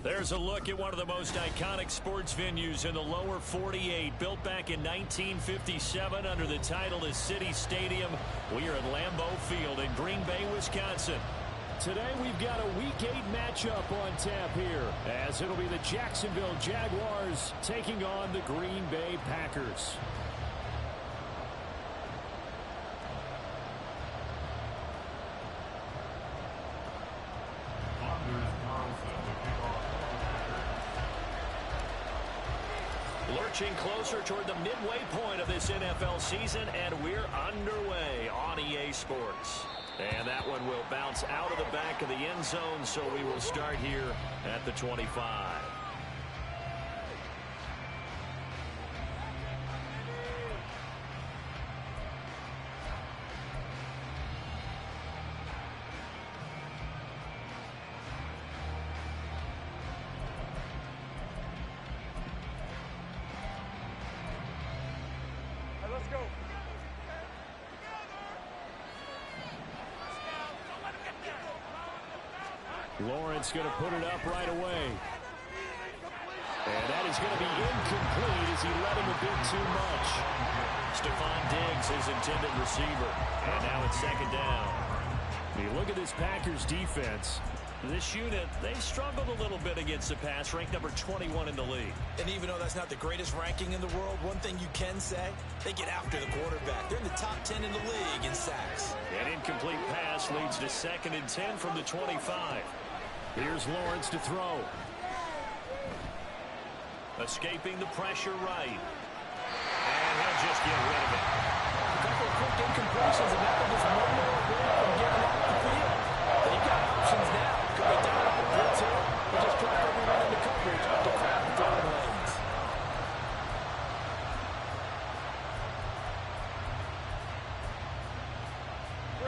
There's a look at one of the most iconic sports venues in the lower 48, built back in 1957 under the title of City Stadium. We are at Lambeau Field in Green Bay, Wisconsin. Today we've got a Week 8 matchup on tap here, as it'll be the Jacksonville Jaguars taking on the Green Bay Packers. Lurching closer toward the midway point of this NFL season, and we're underway on EA Sports. And that one will bounce out of the back of the end zone, so we will start here at the 25. Lawrence going to put it up right away. And that is going to be incomplete as he let him a bit too much. Stephon Diggs, his intended receiver. And now it's second down. When you look at this Packers defense, this unit, they struggled a little bit against the pass, ranked number 21 in the league. And even though that's not the greatest ranking in the world, one thing you can say, they get after the quarterback. They're in the top 10 in the league in sacks. An incomplete pass leads to 2nd and 10 from the 25. Here's Lawrence to throw. Escaping the pressure right. And he'll just get rid of it. A couple of quick incompletions, and that one just one more away from getting off the field. They've got options now. Could they dial up a blitz here? Or just drop everyone into coverage to crowd the throwing lanes.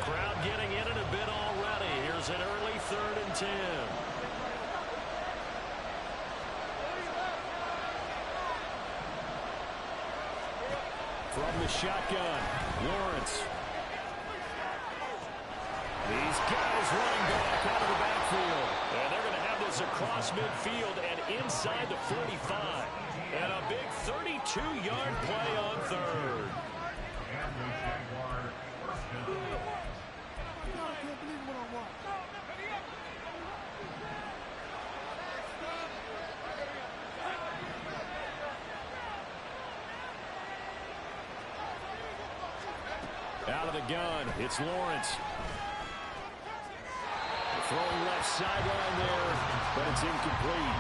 Crowd getting in it a bit already. Here's an early 3rd and 10. From the shotgun, Lawrence. These guys running back out of the backfield. And they're going to have this across midfield and inside the 45. And a big 32-yard play on 3rd. Out of the gun, it's Lawrence. Throwing left sideline there, but it's incomplete.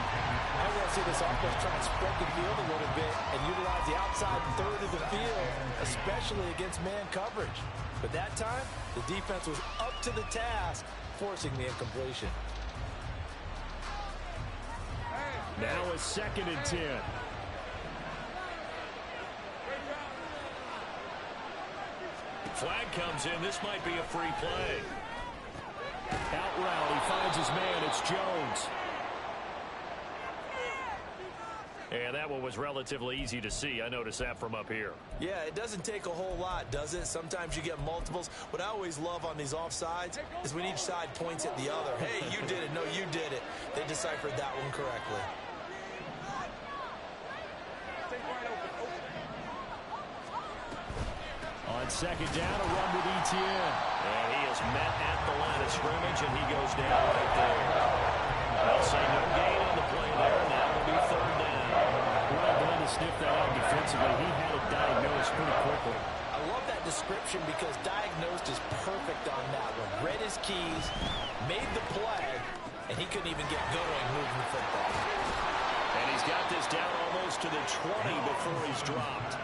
I want to see this offense try and spread the field a little bit and utilize the outside 3rd of the field, especially against man coverage. But that time, the defense was up to the task, forcing the incompletion. Now a 2nd and 10. Flag comes in. This might be a free play. Out route. He finds his man. It's Jones. And that one was relatively easy to see. I noticed that from up here. Yeah, it doesn't take a whole lot, does it? Sometimes you get multiples. What I always love on these offsides is when each side points at the other. Hey, you did it. No, you did it. They deciphered that one correctly. On 2nd down, a run with Etienne. And he is met at the line of scrimmage, and he goes down right there. They'll say no gain on the play there, and that will be 3rd down. Well done to sniff that out defensively. He had it diagnosed pretty quickly. I love that description because diagnosed is perfect on that one. Read his keys, made the play, and he couldn't even get going moving the football. And he's got this down almost to the 20 before he's dropped.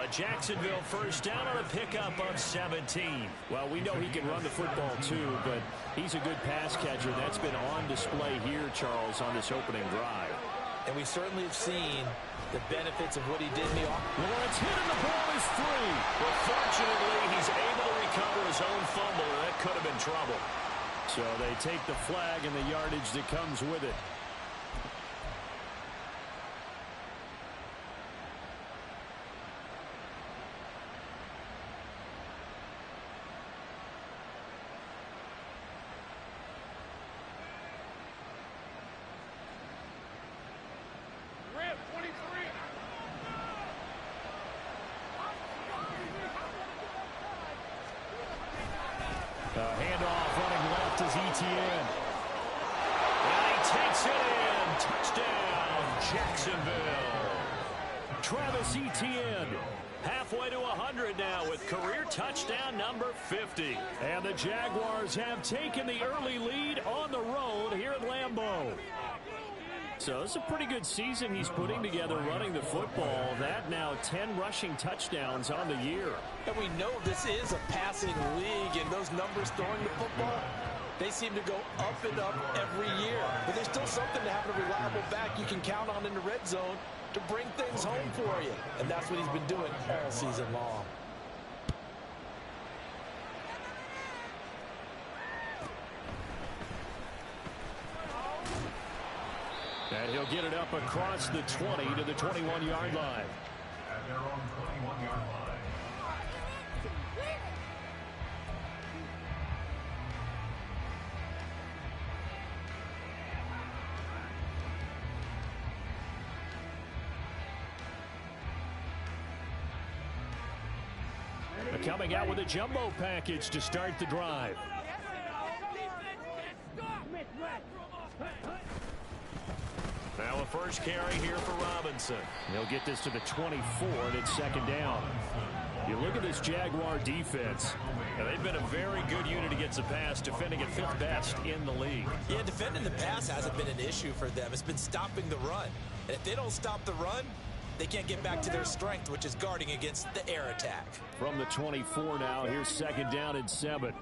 Jacksonville first down on a pickup of 17. Well, we know he can run the football too, but he's a good pass catcher. That's been on display here, Charles, on this opening drive. And we certainly have seen the benefits of what he did in the offense. Lawrence hit and the ball is free. But fortunately, he's able to recover his own fumble, and that could have been trouble. So they take the flag and the yardage that comes with it. Handoff running left is Etienne. And he takes it in. Touchdown, Jacksonville. Travis Etienne. Halfway to 100 now with career touchdown number 50. And the Jaguars have taken the early lead on the road here at Lambeau. So it's a pretty good season he's putting together running the football. That now 10 rushing touchdowns on the year. And we know this is a passing league, and those numbers throwing the football, they seem to go up and up every year. But there's still something to having a reliable back you can count on in the red zone to bring things home for you. And that's what he's been doing all season long. And he'll get it up across the 20 to the 21-yard line. At their own 21-yard line. Coming out with a jumbo package to start the drive. Now a first carry here for Robinson. He'll get this to the 24, and it's second down. You look at this Jaguar defense. Now, they've been a very good unit against the pass, defending at 5th best in the league. Yeah, defending the pass hasn't been an issue for them. It's been stopping the run. And if they don't stop the run, they can't get back to their strength, which is guarding against the air attack. From the 24 now, here's second down and 7.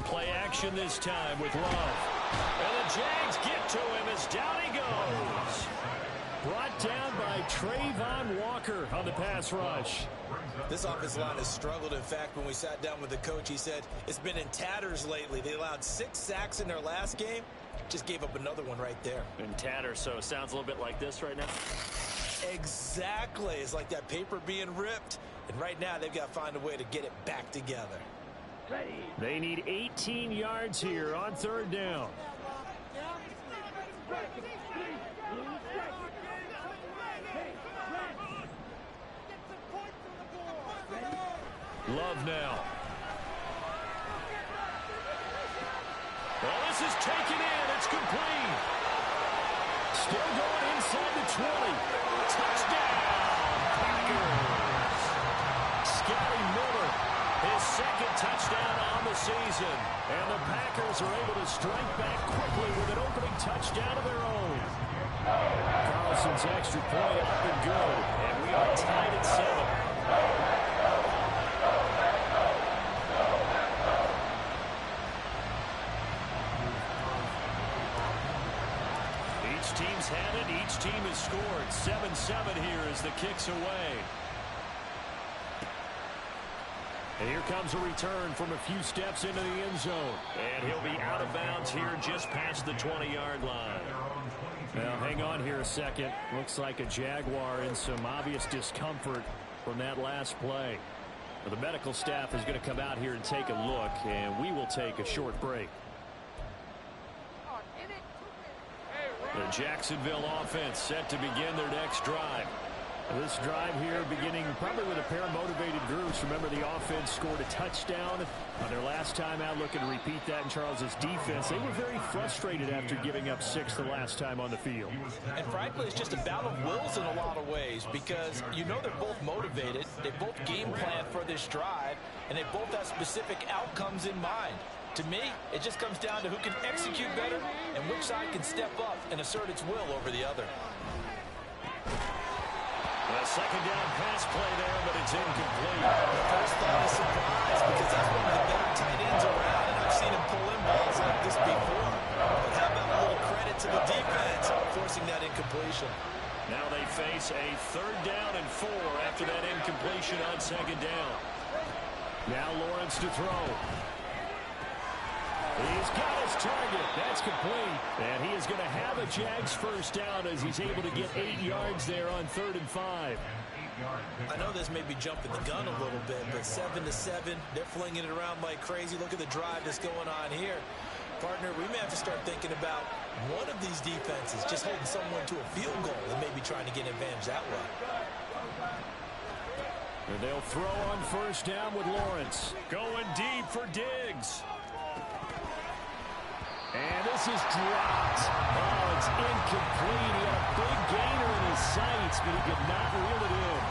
Play action this time with Love. And the Jags get to him as down he goes. Brought down by Trayvon Walker on the pass rush. This offensive line has struggled. In fact, when we sat down with the coach, he said it's been in tatters lately. They allowed 6 sacks in their last game. Just gave up another one right there. In tatters, so it sounds a little bit like this right now. Exactly. It's like that paper being ripped. And right now, they've got to find a way to get it back together. They need 18 yards here on third down. Love now. Well, this is taken in. It's complete. Still going inside the 20. Touchdown, Packers. Scotty Miller, his second touchdown on the season. And the Packers are able to strike back quickly with an opening touchdown of their own. Carlson's extra point up and good. And we are tied at 7. Each team's had it. Each team has scored. 7-7 here as the kick's away. And here comes a return from a few steps into the end zone. And he'll be out of bounds here just past the 20-yard line. Now, hang on here a second. Looks like a Jaguar in some obvious discomfort from that last play. Well, the medical staff is going to come out here and take a look, and we will take a short break. The Jacksonville offense set to begin their next drive. This drive here beginning probably with a pair of motivated groups. Remember, the offense scored a touchdown on their last time out. Looking to repeat that in Charles's defense. They were very frustrated after giving up 6 the last time on the field. And frankly, it's just a battle of wills in a lot of ways because you know they're both motivated. They both game plan for this drive, and they both have specific outcomes in mind. To me, it just comes down to who can execute better and which side can step up and assert its will over the other. A second down pass play there, but it's incomplete. The first thought is surprise because that's one of the better tight ends around, and I've seen him pull in balls like this before. But how about a little credit to the defense forcing that incompletion? Now they face a 3rd down and 4 after that incompletion on second down. Now Lawrence to throw. He's got his target. That's complete. And he is going to have a Jags first down as he's able to get 8 yards there on 3rd and 5. I know this may be jumping the gun a little bit, but 7-7, they're flinging it around like crazy. Look at the drive that's going on here. Partner, we may have to start thinking about one of these defenses just holding someone to a field goal and maybe trying to get an advantage that way. And they'll throw on first down with Lawrence. Going deep for Diggs. And this is dropped. Oh, it's incomplete. He had a big gainer in his sights, but he could not reel it in.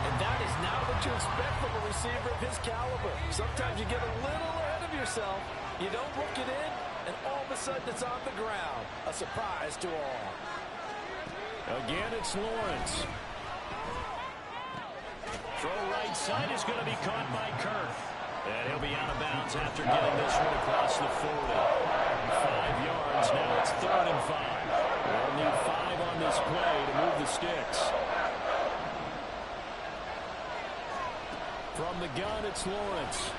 And that is not what you expect from a receiver of his caliber. Sometimes you get a little ahead of yourself. You don't look it in, and all of a sudden it's on the ground. A surprise to all. Again, it's Lawrence. Throw right side is going to be caught by Kirk. And he'll be out of bounds after getting this one across the 40. 5 yards, now it's 3rd and 5. They'll need 5 on this play to move the sticks. From the gun, it's Lawrence.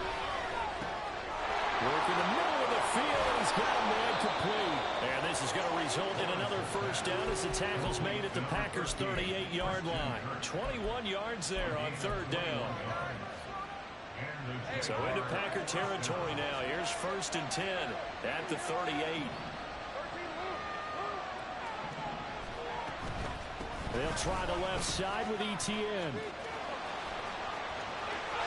Working the middle of the field, and he's got a man complete. And this is going to result in another first down as the tackle's made at the Packers' 38-yard line. 21 yards there on 3rd down. So into Packer territory now. Here's 1st and 10 at the 38. They'll try the left side with Etienne.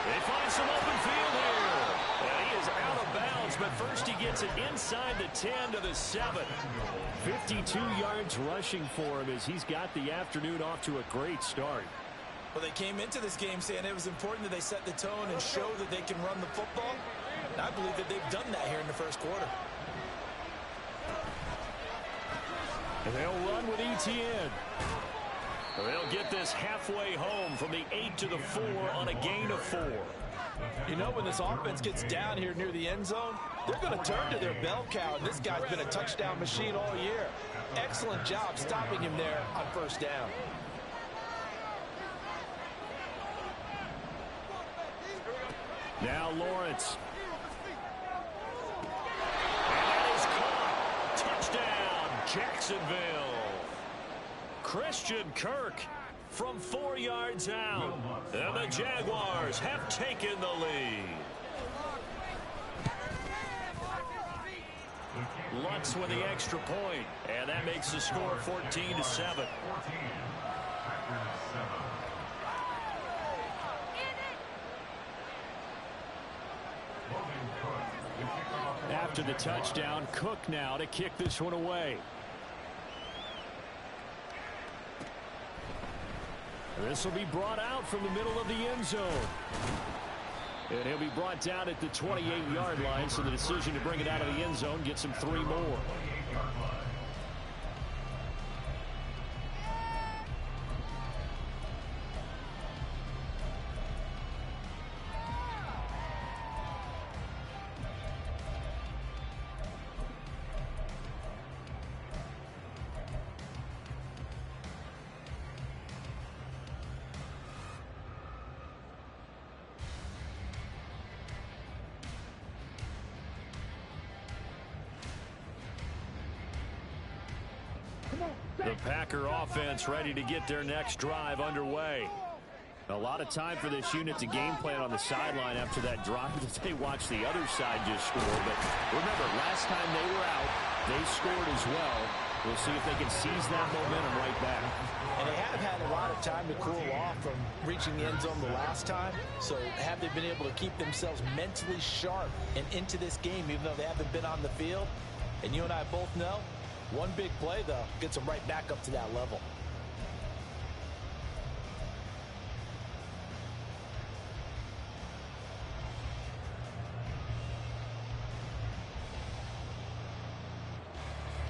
They find some open field here. And he is out of bounds, but first he gets it inside the 10 to the 7. 52 yards rushing for him as he's got the afternoon off to a great start. Well, they came into this game saying it was important that they set the tone and show that they can run the football. And I believe that they've done that here in the first quarter. And they'll run with Etienne. They'll get this halfway home from the 8 to the 4 on a gain of 4. You know, when this offense gets down here near the end zone, they're going to turn to their bell cow. And this guy's been a touchdown machine all year. Excellent job stopping him there on first down. Now Lawrence. And that is caught. Touchdown, Jacksonville. Christian Kirk from 4 yards out. And the Jaguars have taken the lead. Lutz with the extra point. And that makes the score 14-7. After the touchdown, Cook now to kick this one away. This will be brought out from the middle of the end zone. And he'll be brought down at the 28-yard line, so the decision to bring it out of the end zone gets him 3 more. The Packer offense ready to get their next drive underway. A lot of time for this unit to game plan on the sideline after that drive that they watched the other side just score. But remember, last time they were out, they scored as well. We'll see if they can seize that momentum right back. And they have had a lot of time to cool off from reaching the end zone the last time. So have they been able to keep themselves mentally sharp and into this game, even though they haven't been on the field? And you and I both know, one big play, though, gets them right back up to that level.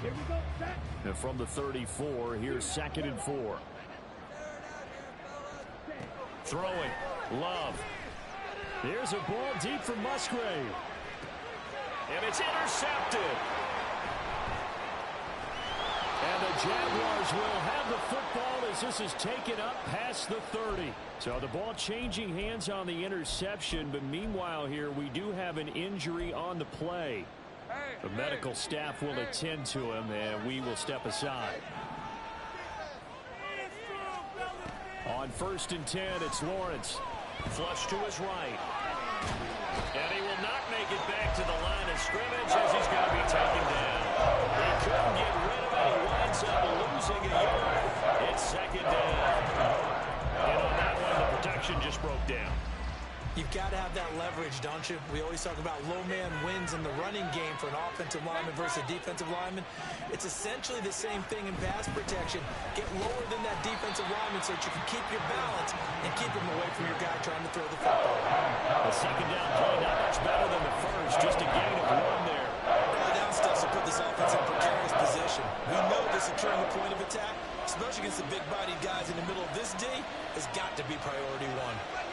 Here we go, set. And from the 34, here's 2nd and 4. Throwing, Love. Here's a ball deep for Musgrave. And it's intercepted. And the Jaguars will have the football as this is taken up past the 30. So the ball changing hands on the interception, but meanwhile here we do have an injury on the play. The medical staff will attend to him, and we will step aside. On 1st and 10, it's Lawrence. Flush to his right. And he will not make it back to the line of scrimmage as he's going to be taken down. He couldn't get rid of it. He winds up losing a yard. It's 2nd down. And on that one, the protection just broke coverage, don't you? We always talk about low man wins in the running game for an offensive lineman versus a defensive lineman. It's essentially the same thing in pass protection. Get lower than that defensive lineman so that you can keep your balance and keep him away from your guy trying to throw the football. The second down play not much better than the first, just a gain of 1 there. Early down steps will put this offense in precarious position. We know this securing the point of attack, especially against the big-bodied guys in the middle of this D, has got to be priority 1.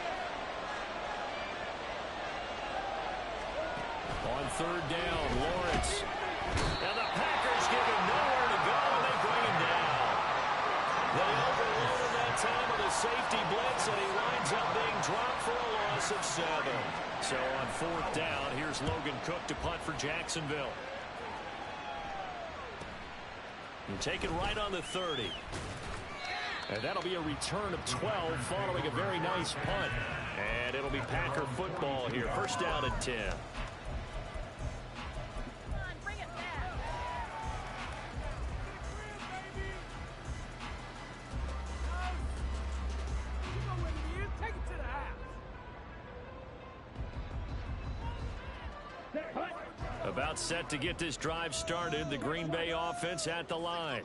On third down, Lawrence. And the Packers give him nowhere to go, and they bring him down. They overloaded that time with a safety blitz, and he winds up being dropped for a loss of 7. So on fourth down, here's Logan Cook to punt for Jacksonville. And take it right on the 30. And that'll be a return of 12 following a very nice punt. And it'll be Packer football here. First down and 10. About set to get this drive started. The Green Bay offense at the line.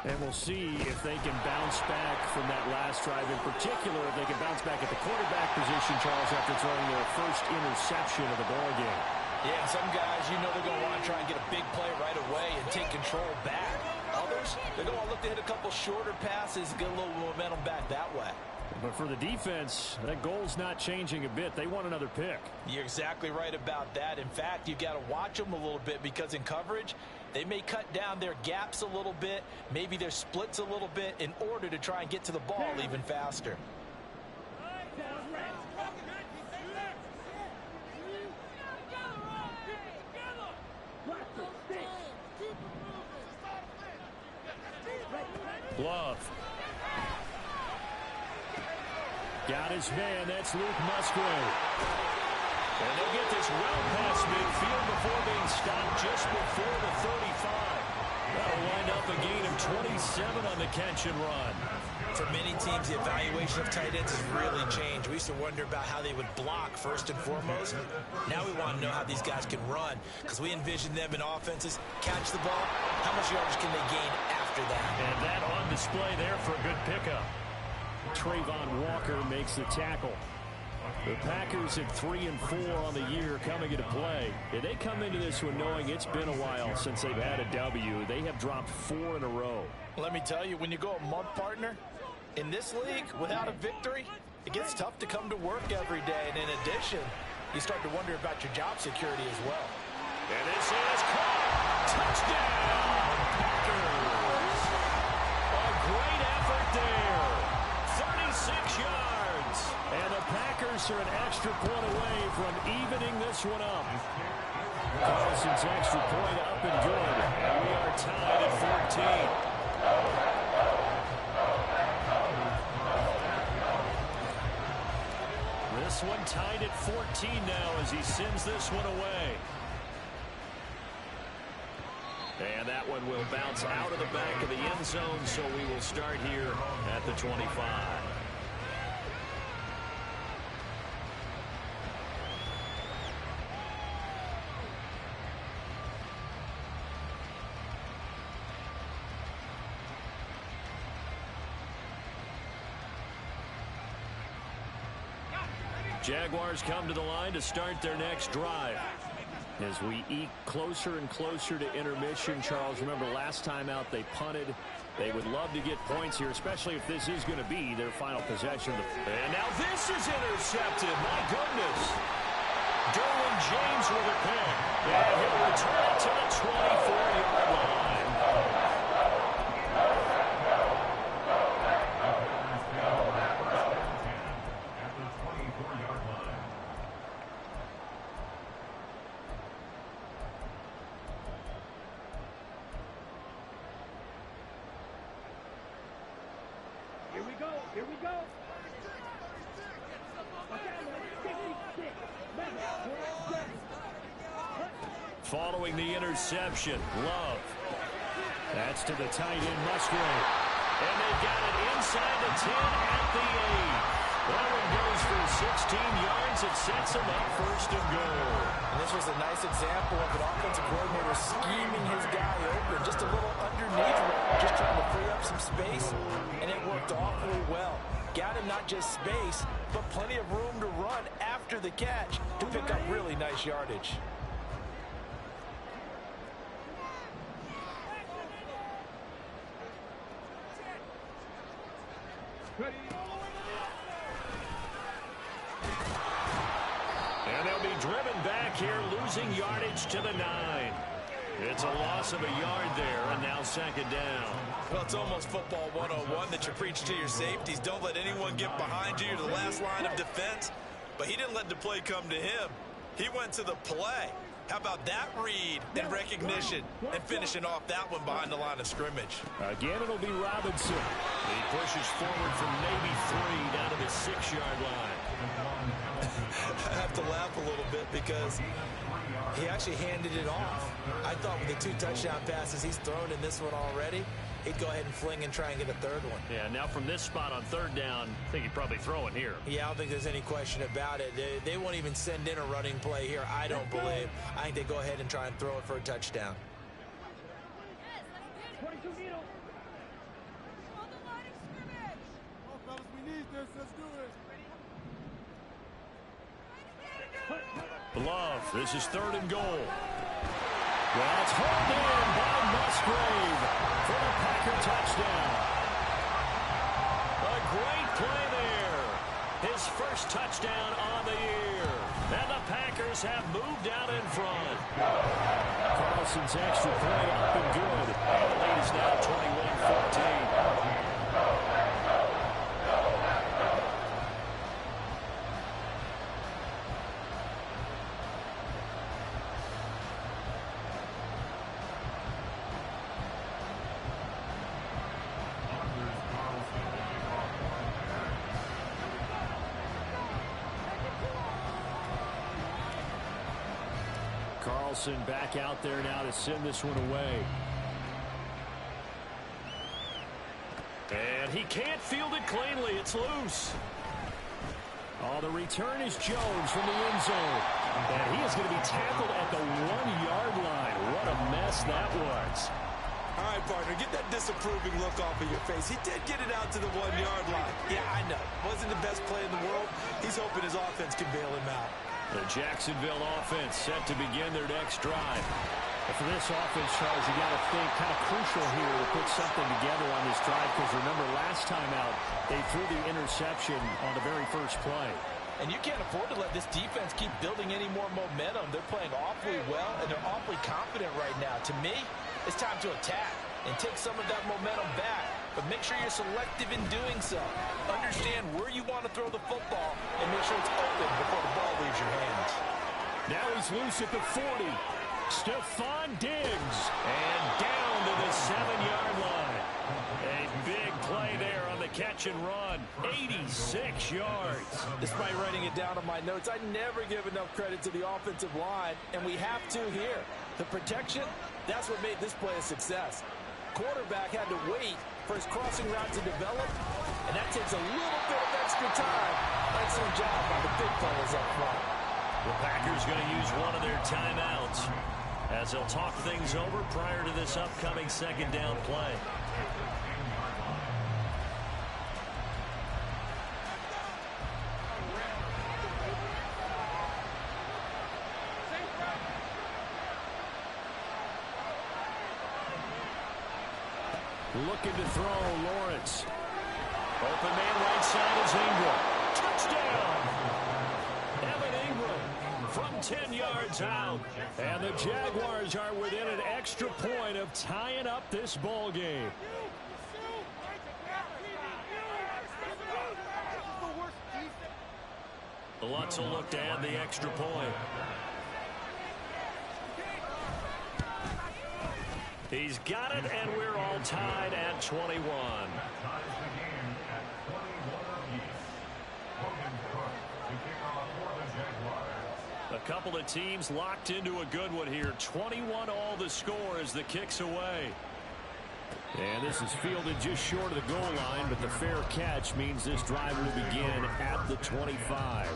And we'll see if they can bounce back from that last drive. In particular, if they can bounce back at the quarterback position, Charles, after throwing their first interception of the ball game. Yeah, some guys, you know they're going to want to try and get a big play right away and take control back. Others, they're going to look to hit a couple shorter passes, get a little momentum back that way. But for the defense, that goal's not changing a bit. They want another pick. You're exactly right about that. In fact, you got to watch them a little bit because in coverage, they may cut down their gaps a little bit, maybe their splits a little bit in order to try and get to the ball even faster. Love. Got his man. That's Luke Musgrave. And they'll get this well past midfield before being stopped just before the 35. That'll wind up a gain of 27 on the catch and run. For many teams, the evaluation of tight ends has really changed. We used to wonder about how they would block first and foremost. Now we want to know how these guys can run because we envision them in offenses. Catch the ball. How much yardage can they gain after that? And that on display there for a good pickup. Trayvon Walker makes the tackle. The Packers at 3-4 on the year coming into play. And they come into this one knowing it's been a while since they've had a W. They have dropped 4 in a row. Let me tell you, when you go a month, partner, in this league, without a victory, it gets tough to come to work every day. And in addition, you start to wonder about your job security as well. And this is caught. Touchdown, Packers. A great effort there. 36 yards. And the Packers are an extra point away from evening this one up. Carlson's extra point up and good. And we are tied at 14. This one tied at 14 now as he sends this one away. And that one will bounce out of the back of the end zone, so we will start here at the 25. Jaguars come to the line to start their next drive. As we eke closer and closer to intermission, Charles, remember last time out they punted. They would love to get points here, especially if this is going to be their final possession. And now this is intercepted. My goodness. Derwin James with a pick. And he'll return it to the 24-yard line. Here we go. Following the interception, Love. That's to the tight end, Musgrave. And they've got it inside the 10 at the 8. That one goes for 16 yards. It sets him up first and goal. And this was a nice example of an offensive coordinator scheming his guy open. Just a little underneath route, just trying to free up some space, and it worked awfully well. Got him not just space, but plenty of room to run after the catch to pick up really nice yardage. And they'll be driven back here, losing yardage to the 9. It's a loss of a yard there, and now second down. Well, it's almost football 101 that you preach to your safeties. Don't let anyone get behind you. You're the last line of defense. But he didn't let the play come to him. He went to the play. How about that read and recognition and finishing off that one behind the line of scrimmage? Again, it'll be Robinson. He pushes forward from maybe 3 down to the 6-yard line. I have to laugh a little bit because he actually handed it off. I thought with the 2 touchdown passes he's thrown in this one already, he'd go ahead and fling and try and get a third one. Yeah, now from this spot on third down, I think he'd probably throw it here. Yeah, I don't think there's any question about it. They won't even send in a running play here, I don't believe. I think they go ahead and try and throw it for a touchdown. 22 needle. On the line of scrimmage. Oh, fellas, we need this. Let's do it. Bluff. This is third and goal. That's hauled in by Musgrave for the Packer touchdown. A great play there. His first touchdown on the year. And the Packers have moved out in front. Carlson's extra play up and good. The lead is now 21-14. Carlson back out there now to send this one away. And he can't field it cleanly. It's loose. Oh, the return is Jones from the end zone. And he is going to be tackled at the 1-yard line. What a mess that was. All right, partner, get that disapproving look off of your face. He did get it out to the 1-yard line. Yeah, I know. Wasn't the best play in the world. He's hoping his offense can bail him out. The Jacksonville offense set to begin their next drive. But for this offense, Charles, you got to think kind of crucial here to put something together on this drive, because remember last time out, they threw the interception on the very first play. And you can't afford to let this defense keep building any more momentum. They're playing awfully well, and they're awfully confident right now. To me, it's time to attack and take some of that momentum back. But make sure you're selective in doing so. Understand where you want to throw the football and make sure it's open before the ball leaves your hands. Now he's loose at the 40. Stefon Diggs. And down to the 7-yard line. A big play there on the catch and run. 86 yards. Despite writing it down on my notes, I never give enough credit to the offensive line, and we have to here. The protection, that's what made this play a success. Quarterback had to wait for his crossing route to develop, and that takes a little bit of extra time. Excellent job by the big fellas up front. The Packers going to use one of their timeouts as they'll talk things over prior to this upcoming second down play. Looking to throw, Lawrence. Open man right side is Ingram. Touchdown! Evan Ingram from 10 yards out. And the Jaguars are within an extra point of tying up this ball game. Lutz will look to add the extra point. He's got it, and we're all tied at 21. A couple of teams locked into a good one here. 21 all the score as the kick's away. And this is fielded just short of the goal line, but the fair catch means this drive will begin at the 25.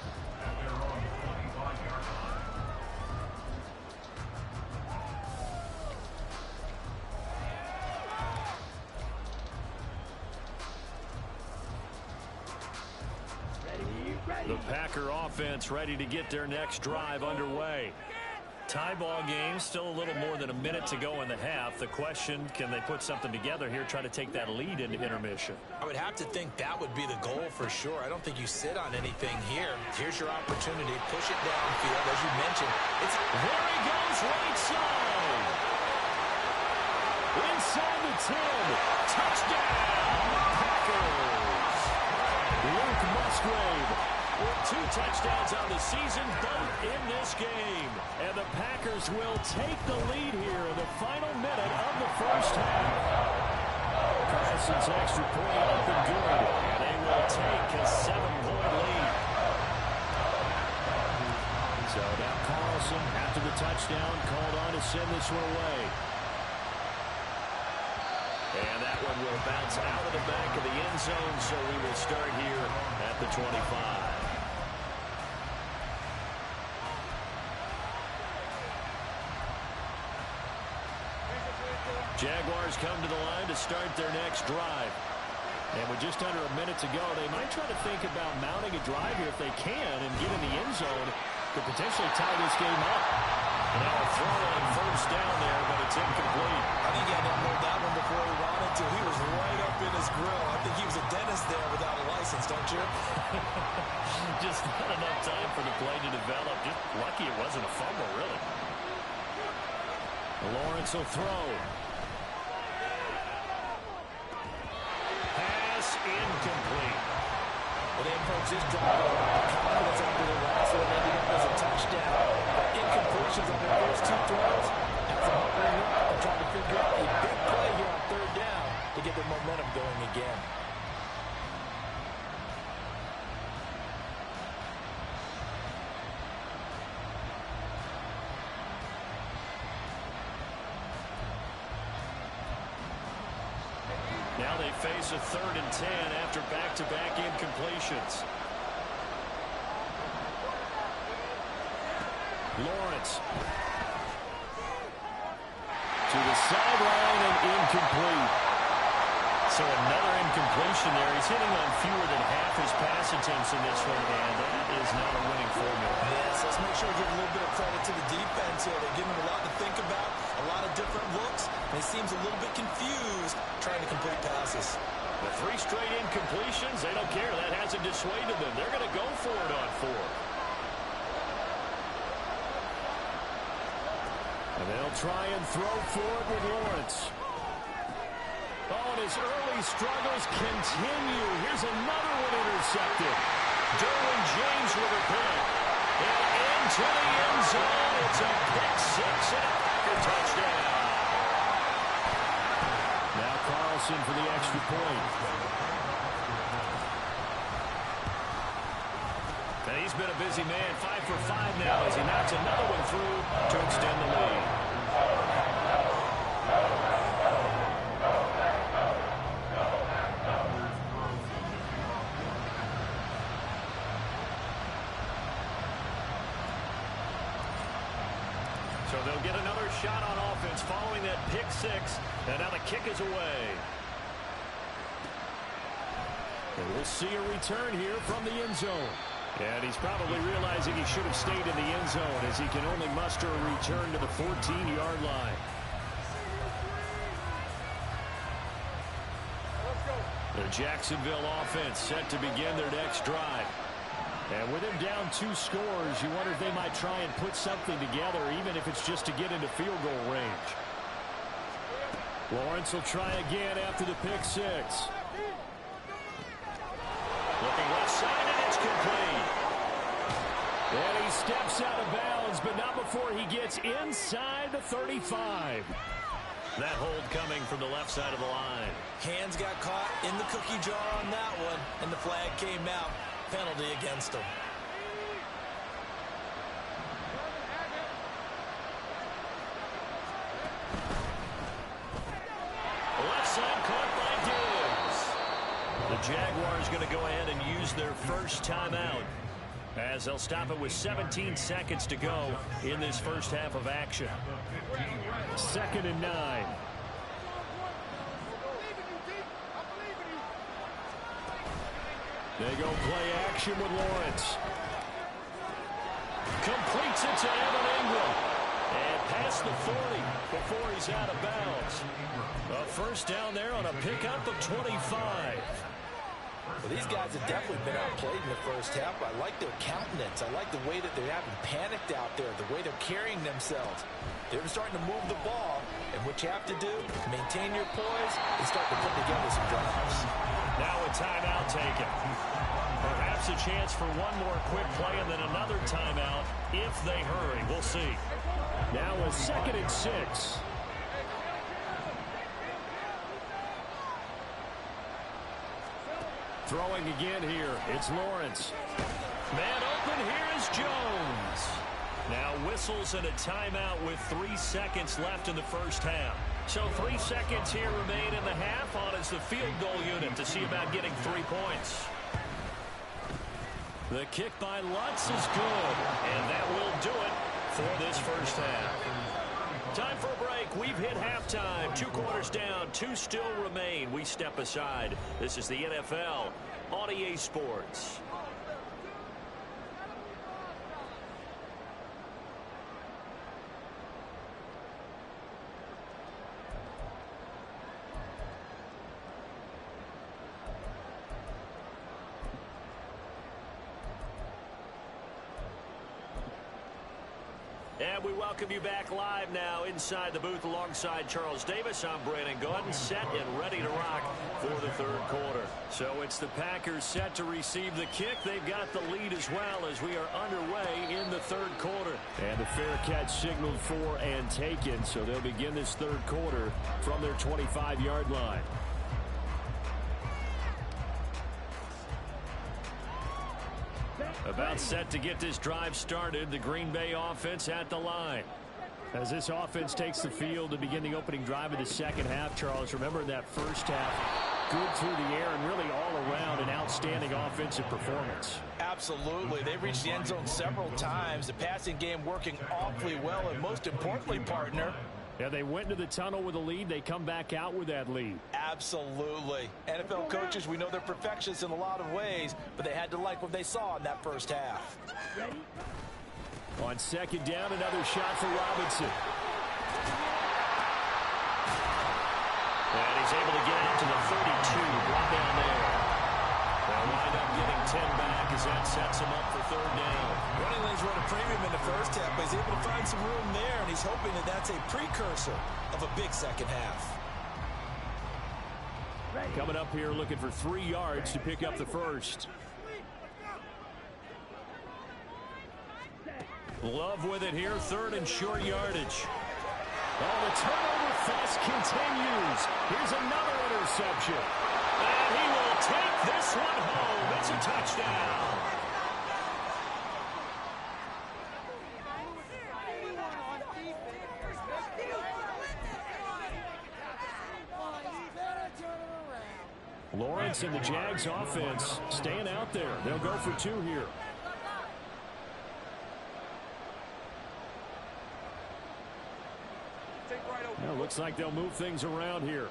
The Packer offense ready to get their next drive underway. Tie ball game, still a little more than a minute to go in the half. The question, can they put something together here, try to take that lead into intermission? I would have to think that would be the goal for sure. I don't think you sit on anything here. Here's your opportunity. Push it downfield, as you mentioned. There he goes, right side. Inside the 10. Touchdown, Packers. Luke Musgrave with 2 touchdowns on the season, both in this game. And the Packers will take the lead here in the final minute of the first half. Carlson's extra point up and good. And they will take a 7-point lead. So now Carlson, after the touchdown, called on to send this one away. And that one will bounce out of the back of the end zone, so we will start here at the 25. Jaguars come to the line to start their next drive. And with just under a minute to go, they might try to think about mounting a drive here if they can and get in the end zone to potentially tie this game up. And now a throw on first down there, but it's incomplete. I think he had to hold that one before he wanted to. He was right up in his grill. I think he was a dentist there without a license, don't you? Just not enough time for the play to develop. Just lucky it wasn't a fumble, really. Lawrence will throw. Incomplete. Well, they approach this drive with a lot of confidence after the last one ended up as a touchdown. Incompletions on their first 2 throws. Has them hunkering up and trying to figure out a big play here on 3rd down to get their momentum going again. Now they face a 3rd and 10 after back-to-back incompletions. Lawrence to the sideline and incomplete. So another incompletion there. He's hitting on fewer than half his pass attempts in this one, and that is not a winning formula. Yes, let's make sure we give a little bit of credit to the defense here. They're giving him a lot to think about, a lot of different looks, and he seems a little bit confused trying to complete passes. The 3 straight incompletions, they don't care. That hasn't dissuaded them. They're going to go for it on 4th. And they'll try and throw forward with Lawrence. Oh, and his early struggles continue. Here's another one intercepted. Derwin James with a pick. And into the end zone. It's a pick 6 and a Packer touchdown. Now Carlson for the extra point. And he's been a busy man. 5 for 5 now as he knocks another one through to extend the lead. So they'll get another shot on offense following that pick 6. And now the kick is away. And we'll see a return here from the end zone. And he's probably realizing he should have stayed in the end zone as he can only muster a return to the 14-yard line. The Jacksonville offense set to begin their next drive. And with him down 2 scores, you wonder if they might try and put something together, even if it's just to get into field goal range. Lawrence will try again after the pick 6. Looking left side, and it's complete. And he steps out of bounds, but not before he gets inside the 35. That hold coming from the left side of the line. Hands got caught in the cookie jar on that one, and the flag came out. Penalty against him. Left onside, caught by Diggs. The Jaguars going to go ahead and use their first timeout, as they'll stop it with 17 seconds to go in this first half of action. 2nd and 9. They go play action with Lawrence. Completes it to Evan Ingram. And past the 40 before he's out of bounds. A first down there on a pickup of 25. Well, these guys have definitely been outplayed in the first half. I like their countenance. I like the way that they haven't panicked out there, the way they're carrying themselves. They're starting to move the ball, and what you have to do, maintain your poise and start to put together some drives. Now a timeout taken. Perhaps a chance for one more quick play and then another timeout if they hurry. We'll see. Now a 2nd and 6. Throwing again here. It's Lawrence. Man open. Here is Jones. Now whistles and a timeout with 3 seconds left in the first half. So 3 seconds here remain in the half on as the field goal unit to see about getting 3 points. The kick by Lutz is good, and that will do it for this first half. Time for a break. We've hit halftime. 2 quarters down. 2 still remain. We step aside. This is the NFL on EA Sports. And we welcome you back live now inside the booth alongside Charles Davis. I'm Brandon Gaudin, set and ready to rock for the 3rd quarter. So it's the Packers set to receive the kick. They've got the lead as well as we are underway in the 3rd quarter. And the fair catch signaled for and taken, so they'll begin this 3rd quarter from their 25-yard line. About set to get this drive started, the Green Bay offense at the line. As this offense takes the field to begin the opening drive of the second half, Charles, remember in that first half, good through the air and really all around an outstanding offensive performance. Absolutely. They reached the end zone several times. The passing game working awfully well, and most importantly, partner, yeah, they went into the tunnel with a lead. They come back out with that lead. Absolutely. NFL coaches, we know they're perfectionists in a lot of ways, but they had to like what they saw in that first half. On 2nd down, another shot for Robinson. And he's able to get out to the 32, brought down there. They'll wind up getting 10 back as that sets him up for 3rd down. Running lanes run a premium in the first half, but he's able to find some room there, and he's hoping that that's a precursor of a big second half. Coming up here looking for 3 yards to pick up the first. Love with it here, 3rd and short yardage. Oh, the turnover fest continues. Here's another interception. And he will take this one home. It's a touchdown. Lawrence and the Jags offense staying out there. They'll go for 2 here. Well, looks like they'll move things around here. And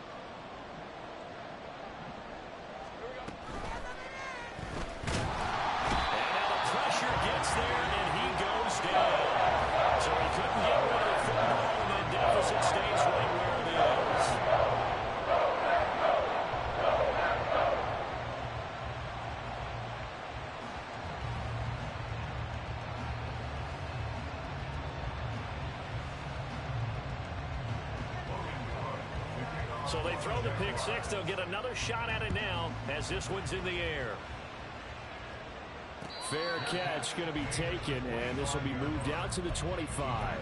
now the pressure gets there, and he goes down. So he couldn't get rid of the football, and that deficit stays right where it is. So they throw the pick six. They'll get another shot at it now as this one's in the air. Fair catch going to be taken, and this will be moved out to the 25.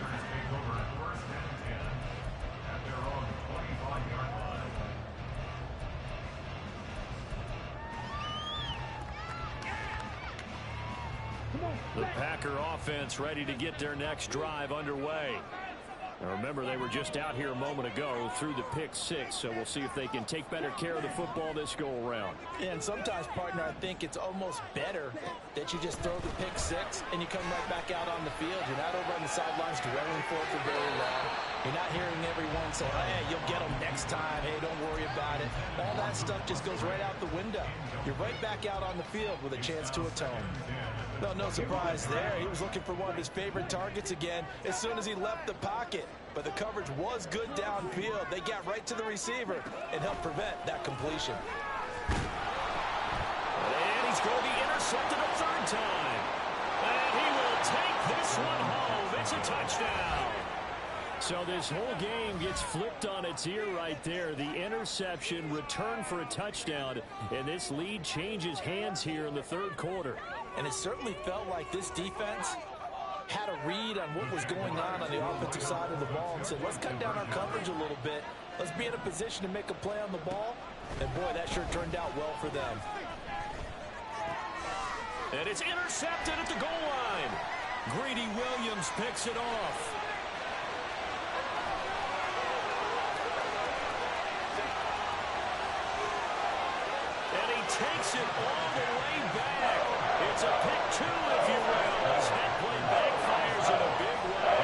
The Packer offense ready to get their next drive underway. Now remember, they were just out here a moment ago through the pick six, so we'll see if they can take better care of the football this go around. And sometimes, partner, I think it's almost better that you just throw the pick six and you come right back out on the field. You're not over on the sidelines dwelling for it for very long. You're not hearing everyone say, hey, you'll get them next time. Hey, don't worry about it. All that stuff just goes right out the window. You're right back out on the field with a chance to atone. Well, no surprise there. He was looking for one of his favorite targets again as soon as he left the pocket. But the coverage was good downfield. They got right to the receiver and helped prevent that completion. And he's going to be intercepted a third time. And he will take this one home. It's a touchdown. So this whole game gets flipped on its ear right there. The interception, return for a touchdown, and this lead changes hands here in the third quarter. And it certainly felt like this defense had a read on what was going on the offensive side of the ball and said, let's cut down our coverage a little bit. Let's be in a position to make a play on the ball. And, boy, that sure turned out well for them. And it's intercepted at the goal line. Greedy Williams picks it off. And he takes it all the way back. It's a pick two, if you will, as that play backfires in a big way.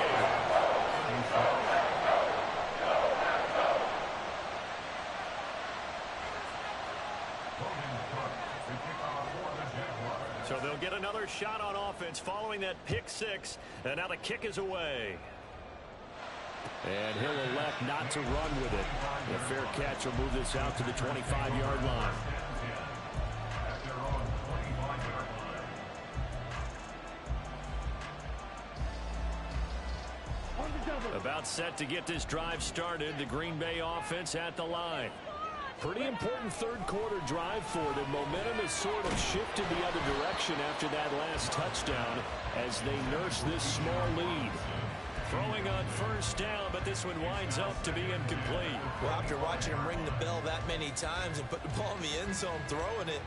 So they'll get another shot on offense following that pick six, and now the kick is away. And he'll elect not to run with it. The fair catch will move this out to the 25-yard line. About set to get this drive started. The Green Bay offense at the line. Pretty important third quarter drive for them. Momentum has sort of shifted the other direction after that last touchdown as they nurse this small lead. Throwing on first down, but this one winds up to be incomplete. Well, after watching him ring the bell that many times and put the ball in the end zone throwing it,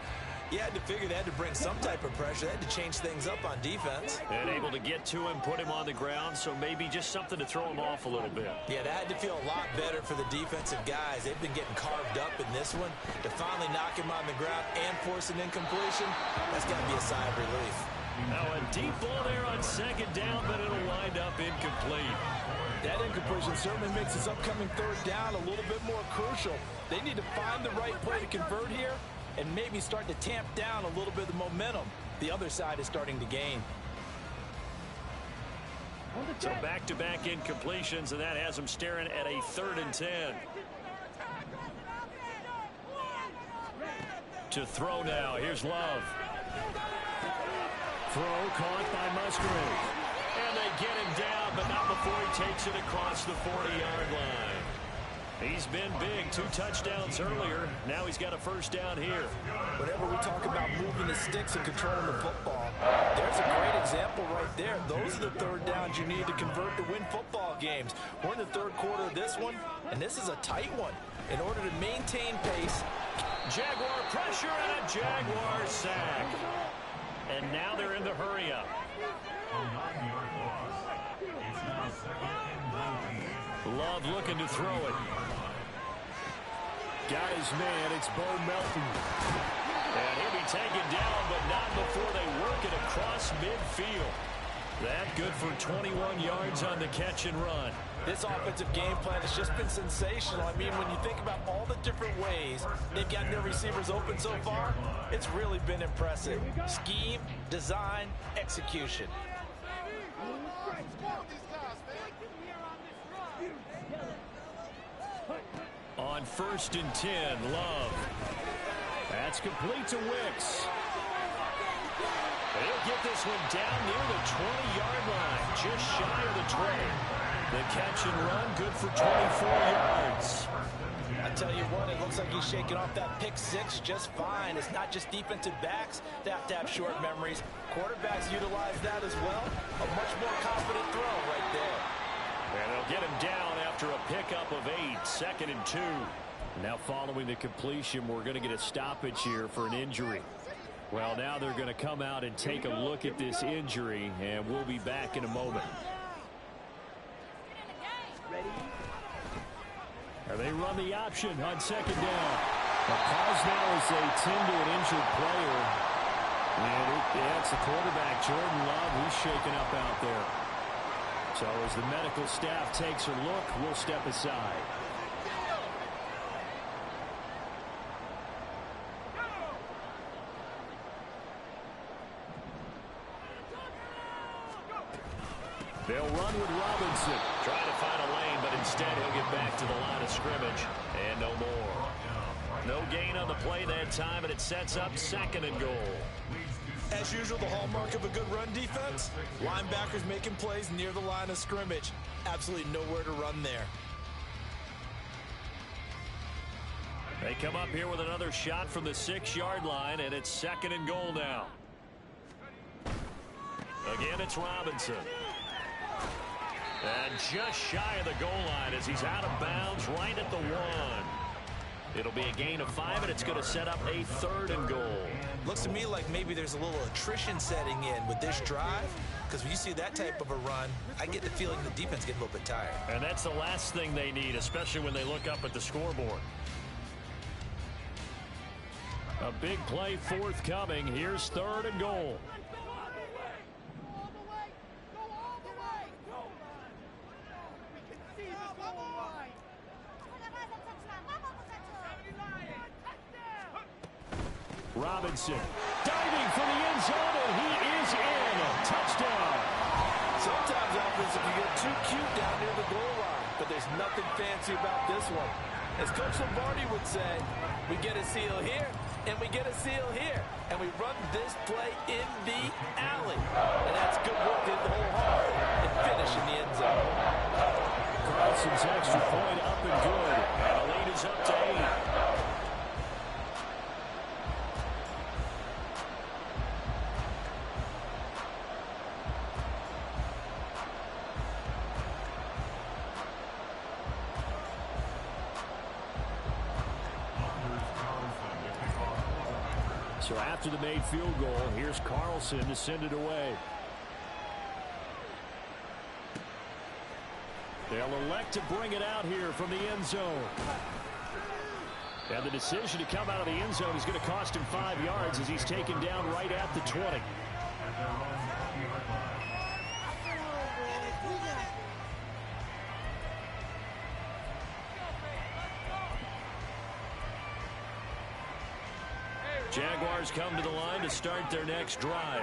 you had to figure they had to bring some type of pressure. They had to change things up on defense. And able to get to him, put him on the ground, so maybe just something to throw him off a little bit. Yeah, that had to feel a lot better for the defensive guys. They've been getting carved up in this one. To finally knock him on the ground and force an incompletion, that's got to be a sigh of relief. Now a deep ball there on second down, but it'll wind up incomplete. That incompletion certainly makes this upcoming third down a little bit more crucial. They need to find the right play to convert here and maybe start to tamp down a little bit of momentum the other side is starting to gain. So back-to-back incompletions, and that has them staring at a 3rd and 10. To throw now. Here's Love. Throw caught by Musgrave. And they get him down, but not before he takes it across the 40-yard line. He's been big. 2 touchdowns earlier. Now he's got a first down here. Whenever we talk about moving the sticks and controlling the football, there's a great example right there. Those are the third downs you need to convert to win football games. We're in the third quarter of this one, and this is a tight one. In order to maintain pace, Jaguar pressure and a Jaguar sack. And now they're in the hurry-up. Love looking to throw it. Got his man. It's Bo Melton. And he'll be taken down, but not before they work it across midfield. That good for 21 yards on the catch and run. This offensive game plan has just been sensational. I mean, when you think about all the different ways they've gotten their receivers open so far, it's really been impressive. Scheme, design, execution. On 1st and 10, Love. That's complete to Wicks. He'll get this one down near the 20-yard line, just shy of the 20. The catch and run, good for 24 yards. I tell you what, it looks like he's shaking off that pick six just fine. It's not just defensive backs that have to have short memories. Quarterbacks utilize that as well. A much more confident throw right there. And they'll get him down after a pickup of 8, 2nd and 2. Now following the completion, we're going to get a stoppage here for an injury. Well, now they're going to come out and take a look at this injury, and we'll be back in a moment. They run the option on second down. A pause now as they tend to an injured player. And it's the quarterback, Jordan Love, who's shaken up out there. So as the medical staff takes a look, we'll step aside. They'll run with Robinson. Trying to find a lane, but instead he'll get back to the line of scrimmage. And no more. No gain on the play that time, and it sets up 2nd and goal. As usual, the hallmark of a good run defense, linebackers making plays near the line of scrimmage. Absolutely nowhere to run there. They come up here with another shot from the 6-yard line, and it's 2nd and goal now. Again, it's Robinson. And just shy of the goal line as he's out of bounds right at the 1. It'll be a gain of 5, and it's going to set up a 3rd and goal. Looks to me like maybe there's a little attrition setting in with this drive, because when you see that type of a run, I get the feeling the defense gets a little bit tired. And that's the last thing they need, especially when they look up at the scoreboard. A big play forthcoming. Here's 3rd and goal. Robinson diving for the end zone, and he is in. Touchdown. Sometimes offense, you get too cute down near the goal line, but there's nothing fancy about this one. As Coach Lombardi would say, we get a seal here, and we get a seal here, and we run this play in the alley. And that's good work in the whole hard and finish in the end zone. Carlson's extra point up and good. And the lead is up to 8. So after the made field goal, here's Carlson to send it away. They'll elect to bring it out here from the end zone. And the decision to come out of the end zone is going to cost him 5 yards as he's taken down right at the 20. Jaguars come to the line to start their next drive.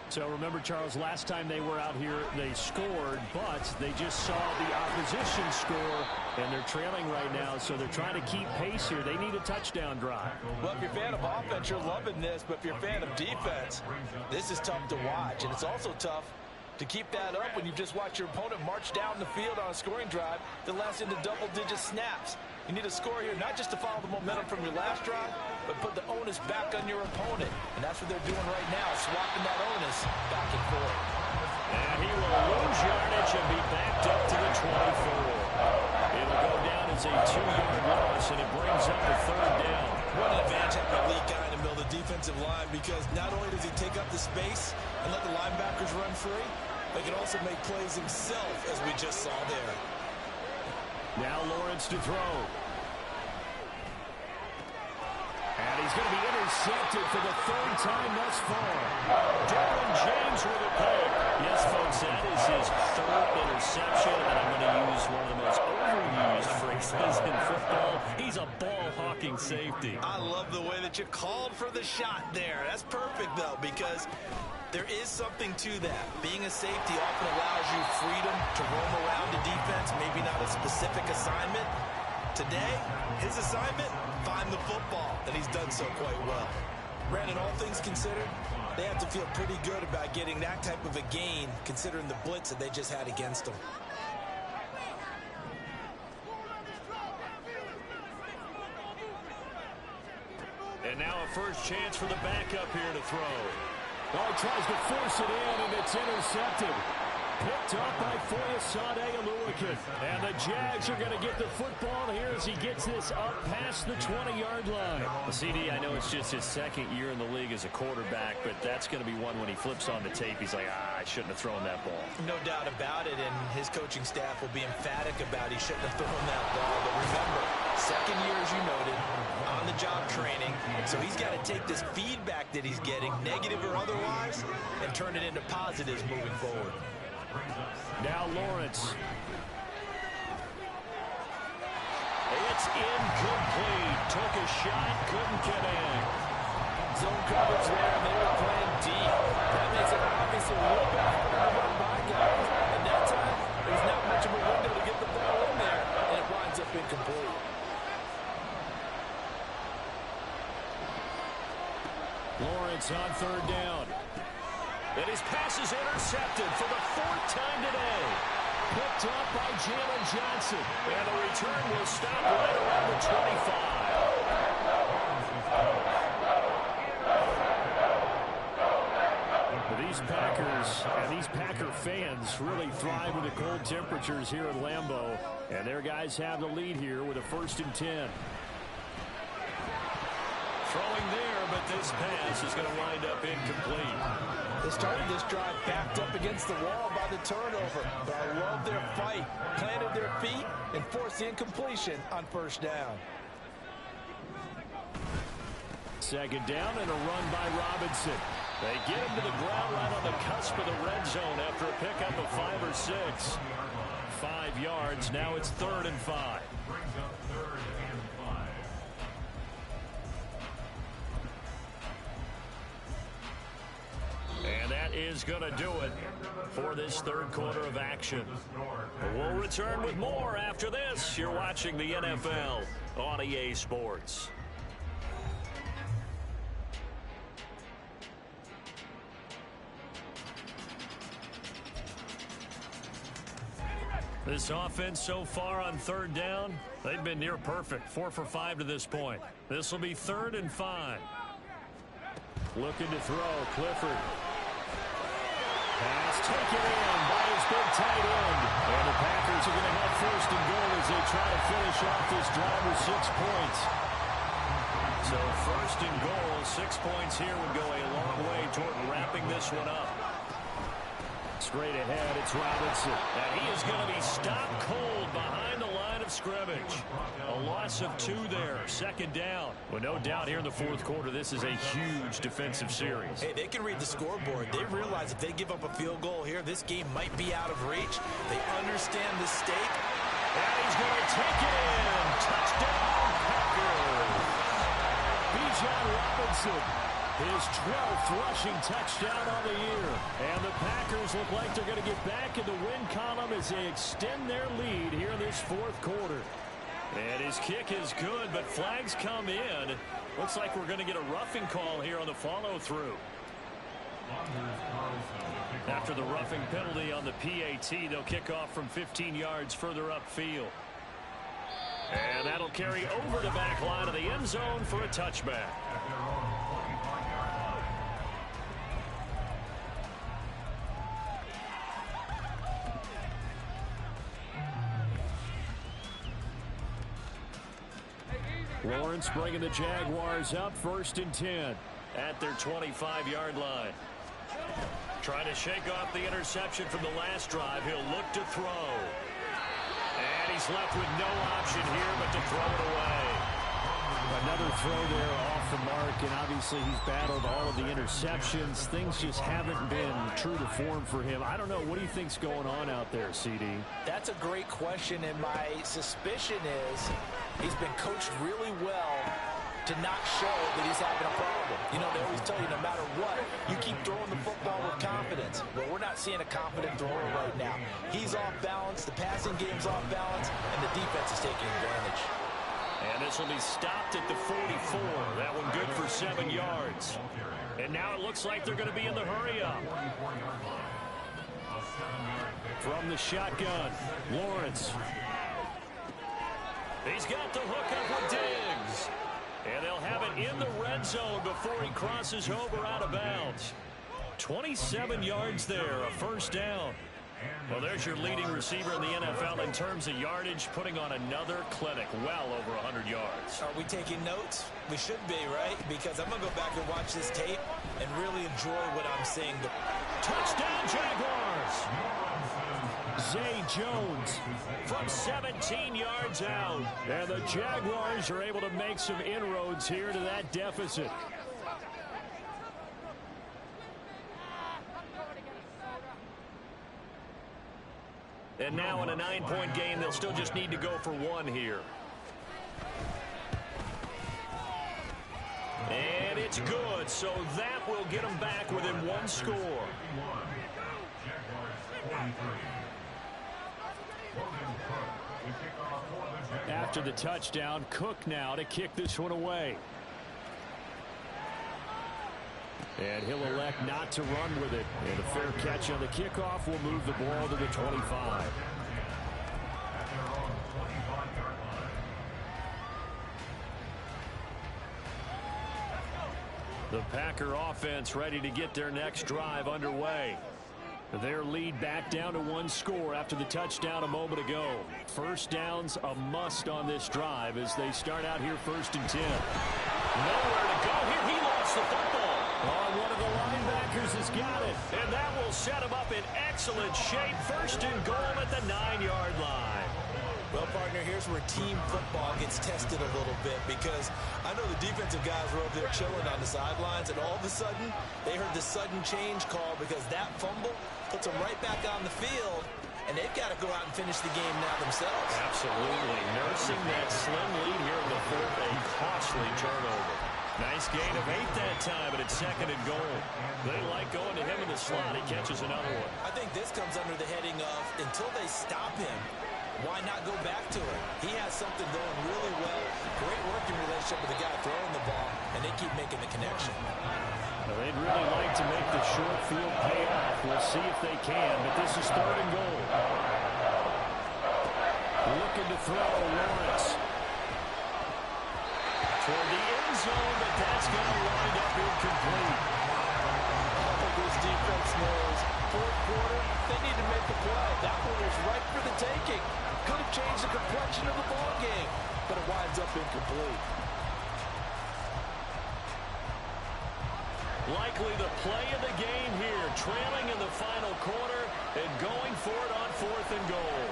So remember, Charles, last time they were out here, they scored, but they just saw the opposition score, and they're trailing right now, so they're trying to keep pace here. They need a touchdown drive. Well, if you're a fan of offense, you're loving this, but if you're a fan of defense, this is tough to watch, and it's also tough to keep that up when you just watch your opponent march down the field on a scoring drive that lasts into double-digit snaps. You need a score here, not just to follow the momentum from your last drive, but put the onus back on your opponent. And that's what they're doing right now, swapping that onus back and forth. And he will lose yardage and be backed up to the 24. It'll go down as a 2-yard loss, and it brings up a 3rd down. What an advantage having a elite guy in the middle of the defensive line, because not only does he take up the space and let the linebackers run free, but he can also make plays himself, as we just saw there. Now Lawrence to throw. And he's going to be intercepted for the 3rd time thus far. Derwin James with a pick. Yes, folks, that is his 3rd interception, and I'm going to use one of the most overused phrases in football. He's a ball-hawking safety. I love the way that you called for the shot there. That's perfect, though, because there is something to that. Being a safety often allows you freedom to roam around the defense, maybe not a specific assignment. Today, his assignment, find the football, and he's done so quite well. Brandon, all things considered, they have to feel pretty good about getting that type of a gain, considering the blitz that they just had against them. And now a first chance for the backup here to throw. Oh, he tries to force it in, and it's intercepted. Picked up by Foyesade Oluwakan. And the Jags are going to get the football here as he gets this up past the 20-yard line. Well, CD, I know it's just his second year in the league as a quarterback, but that's going to be one when he flips on the tape. He's like, I shouldn't have thrown that ball. No doubt about it, and his coaching staff will be emphatic about he shouldn't have thrown that ball. But remember, second year, as you noted, on-the-job training, so he's got to take this feedback that he's getting, negative or otherwise, and turn it into positives moving forward. Now Lawrence. It's incomplete. Took a shot, couldn't get in. Zone coverage there, and they were playing deep. That makes it obviously a little bit harder to run by guys. And that time, there's not much of a window to get the ball in there, and it winds up incomplete. Lawrence on third down. And his pass is intercepted for the fourth time today. Picked up by Jalen Johnson. And the return will stop right around the 25. These Packers and these Packer fans really thrive with the cold temperatures here at Lambeau. And their guys have the lead here with a 1st and 10. Throwing there, but this pass is going to wind up incomplete. They started this drive backed up against the wall by the turnover, but I love their fight, planted their feet, and forced the incompletion on 1st down. 2nd down and a run by Robinson. They get him to the ground right on the cusp of the red zone after a pickup of 5 or 6. 5 yards, now it's 3rd and 5. And that is going to do it for this 3rd quarter of action. We'll return with more after this. You're watching the NFL on EA Sports. This offense so far on 3rd down, they've been near perfect. 4 for 5 to this point. This will be 3rd and 5. Looking to throw, Clifford. Pass taken in by his big tight end. And the Packers are going to have 1st and goal as they try to finish off this drive with 6 points. So 1st and goal, 6 points here would go a long way toward wrapping this one up. Straight ahead, it's Robinson. And he is going to be stopped cold behind the line of scrimmage. A loss of 2 there, 2nd down. Well, no doubt here in the 4th quarter, this is a huge defensive series. Hey, they can read the scoreboard. They realize if they give up a field goal here, this game might be out of reach. They understand the stake. And he's going to take it in. Touchdown, Packers. Bijan Robinson. His 12th rushing touchdown on the year. And the Packers look like they're going to get back in the win column as they extend their lead here in this 4th quarter. And his kick is good, but flags come in. Looks like we're going to get a roughing call here on the follow-through. After the roughing penalty on the PAT, they'll kick off from 15 yards further upfield. And that'll carry over the back line of the end zone for a touchback. Lawrence bringing the Jaguars up 1st and 10 at their 25-yard line. Trying to shake off the interception from the last drive. He'll look to throw. And he's left with no option here but to throw it away. Another throw there off the mark, and obviously he's battled all of the interceptions. Things just haven't been true to form for him. I don't know. What do you think's going on out there, CD? That's a great question, and my suspicion is he's been coached really well to not show that he's having a problem. You know, they always tell you no matter what, you keep throwing the football with confidence. But we're not seeing a confident thrower right now. He's off balance, the passing game's off balance, and the defense is taking advantage. And this will be stopped at the 44. That one good for 7 yards. And now it looks like they're going to be in the hurry-up. From the shotgun, Lawrence. He's got the hookup with Diggs. And they'll have it in the red zone before he crosses over out of bounds. 27 yards there, a 1st down. Well, there's your leading receiver in the NFL in terms of yardage, putting on another clinic, well over 100 yards. Are we taking notes? We should be, right? Because I'm going to go back and watch this tape and really enjoy what I'm seeing. Touchdown, Jaguars! Zay Jones from 17 yards out. And the Jaguars are able to make some inroads here to that deficit. And now in a 9-point game, they'll still just need to go for one here. And it's good, so that will get them back within one score. After the touchdown, Cook now to kick this one away. And he'll elect not to run with it. And a fair catch on the kickoff will move the ball to the 25. The Packer offense ready to get their next drive underway. Their lead back down to one score after the touchdown a moment ago. First down's a must on this drive as they start out here 1st and 10. Nowhere to go here. He lost the football. Oh, one of the linebackers has got it. And that will set him up in excellent shape. 1st and goal at the 9-yard line. Well, partner, here's where team football gets tested a little bit, because I know the defensive guys were over there chilling on the sidelines, and all of a sudden, they heard the sudden change call because that fumble puts them right back on the field, and they've got to go out and finish the game now themselves. Absolutely. Nursing that slim lead here in the 4th, a costly turnover. Nice gain of 8 that time, but it's 2nd and goal. They like going to him in the slot. He catches another one. I think this comes under the heading of, until they stop him, why not go back to it? He has something going really well. Great working relationship with the guy throwing the ball, and they keep making the connection. Well, they'd really like to make the short field pay off. We'll see if they can, but this is 3rd and goal. Looking to throw, Lawrence. Toward the end zone, but that's going to wind up incomplete. I think this defense knows 4th quarter, they need to make the play. That one was right for the taking. Could have changed the complexion of the ball game, but it winds up incomplete. Likely the play of the game here, trailing in the final quarter and going for it on 4th and goal.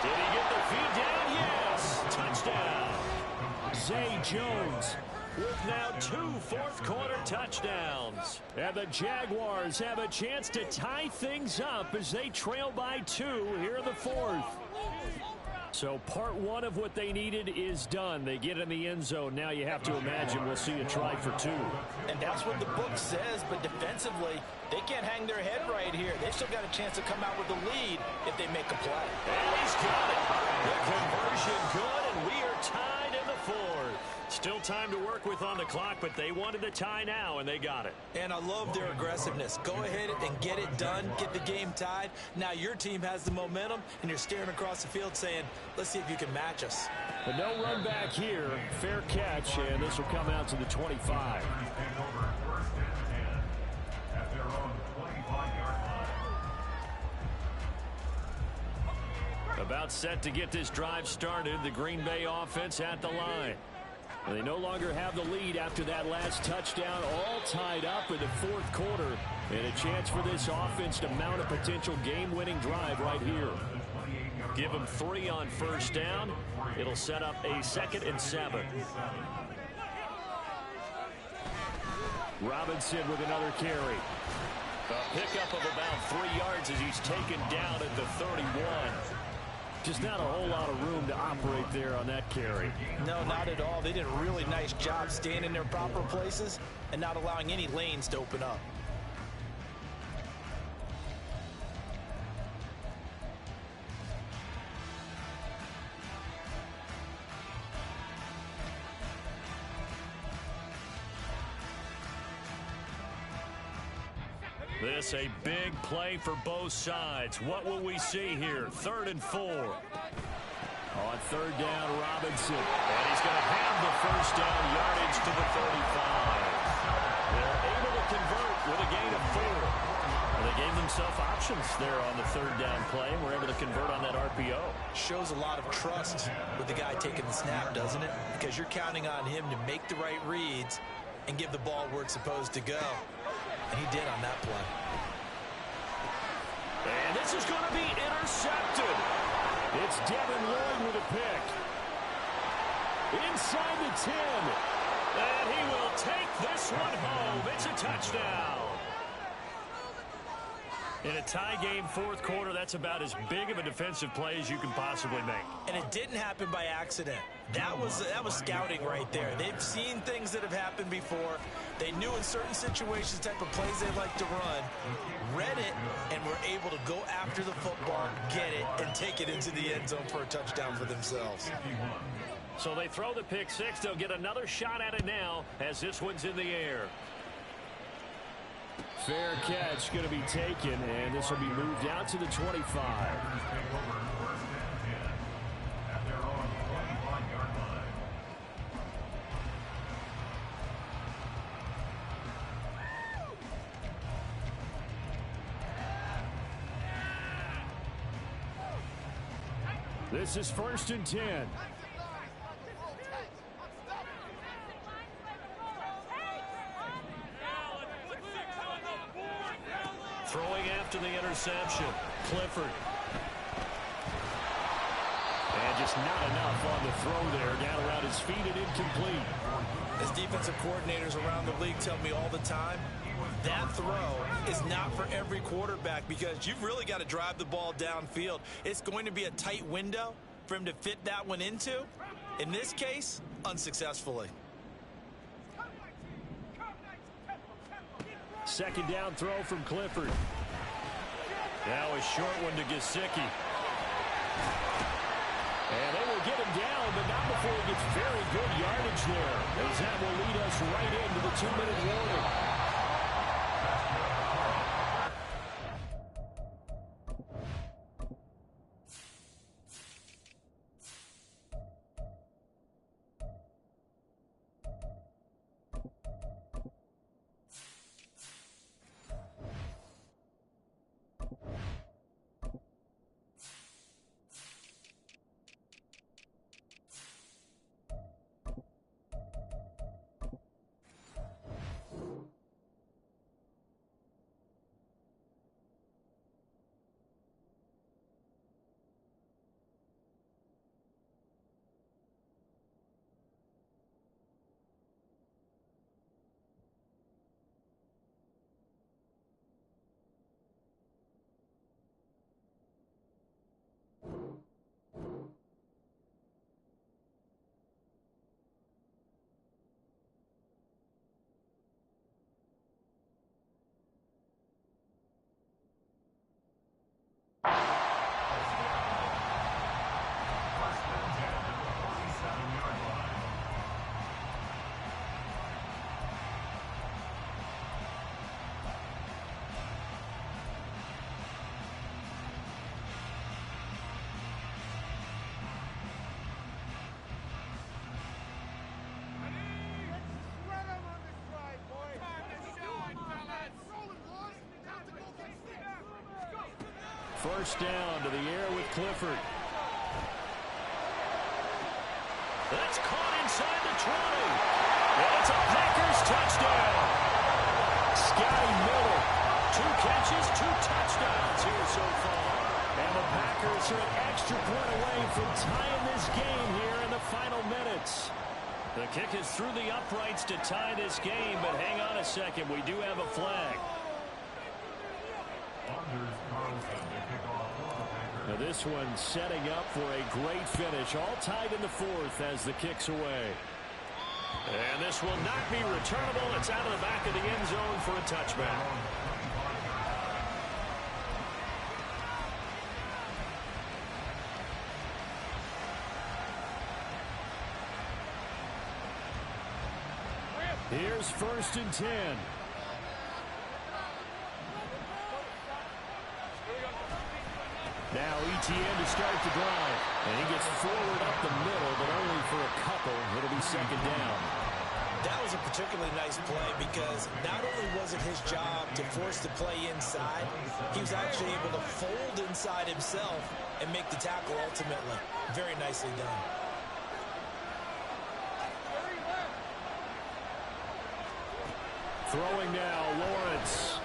Did he get the feed down? Yes. Touchdown. Zay Jones with now 2 fourth-quarter touchdowns. And the Jaguars have a chance to tie things up as they trail by 2 here in the 4th. So part 1 of what they needed is done. They get in the end zone. Now you have to imagine we'll see a try for 2. And that's what the book says, but defensively, they can't hang their head right here. They've still got a chance to come out with the lead if they make a play. And he's got it. The conversion good, and we are tied in the 4th. Still time to work with on the clock, but they wanted the tie now, and they got it. And I love their aggressiveness. Go ahead and get it done, get the game tied. Now your team has the momentum, and you're staring across the field saying, let's see if you can match us. But no run back here. Fair catch, and this will come out to the 25. About set to get this drive started. The Green Bay offense at the line. They no longer have the lead after that last touchdown, all tied up in the 4th quarter. And a chance for this offense to mount a potential game-winning drive right here. Give them 3 on 1st down. It'll set up a 2nd and 7. Robinson with another carry. A pickup of about 3 yards as he's taken down at the 31. Just not a whole lot of room to operate there on that carry. No, not at all. They did a really nice job staying in their proper places and not allowing any lanes to open up. This a big play for both sides. What will we see here? 3rd and 4. On 3rd down, Robinson. And he's going to have the 1st down yardage to the 35. They're able to convert with a gain of 4. gave themselves options there on the third down play, and were able to convert on that RPO. Shows a lot of trust with the guy taking the snap, doesn't it? Because you're counting on him to make the right reads and give the ball where it's supposed to go. And he did on that play. And this is going to be intercepted. It's Devin Lloyd with a pick. Inside the 10. And he will take this one home. It's a touchdown. In a tie game fourth quarter, that's about as big of a defensive play as you can possibly make. And it didn't happen by accident. That was scouting right there. They've seen things that have happened before. They knew in certain situations the type of plays they like to run, read it, and were able to go after the football, get it, and take it into the end zone for a touchdown for themselves. So they throw the pick six. They'll get another shot at it now as this one's in the air. Fair catch going to be taken, and this will be moved out to the 25. This is 1st and 10. Throwing after the interception, Clifford. And just not enough on the throw there. Down around his feet and incomplete. As defensive coordinators around the league tell me all the time, that throw is not for every quarterback because you've really got to drive the ball downfield. It's going to be a tight window for him to fit that one into. In this case, unsuccessfully. Second down throw from Clifford. Now a short one to Gesicki. And they will get him down, but not before he gets very good yardage there. As that will lead us right into the 2-minute warning. First down to the air with Clifford. That's caught inside the 20. And it's a Packers touchdown. Scotty Miller. 2 catches, 2 touchdowns here so far. And the Packers are an extra point away from tying this game here in the final minutes. The kick is through the uprights to tie this game, but hang on a second. We do have a flag. Now this one setting up for a great finish. All tied in the 4th as the kick's away. And this will not be returnable. It's out of the back of the end zone for a touchback. Here's 1st and 10. Now ETN to start the drive. And he gets forward up the middle, but only for a couple. It'll be second down. That was a particularly nice play because not only was it his job to force the play inside, he was actually able to fold inside himself and make the tackle ultimately. Very nicely done. Throwing now, Lawrence.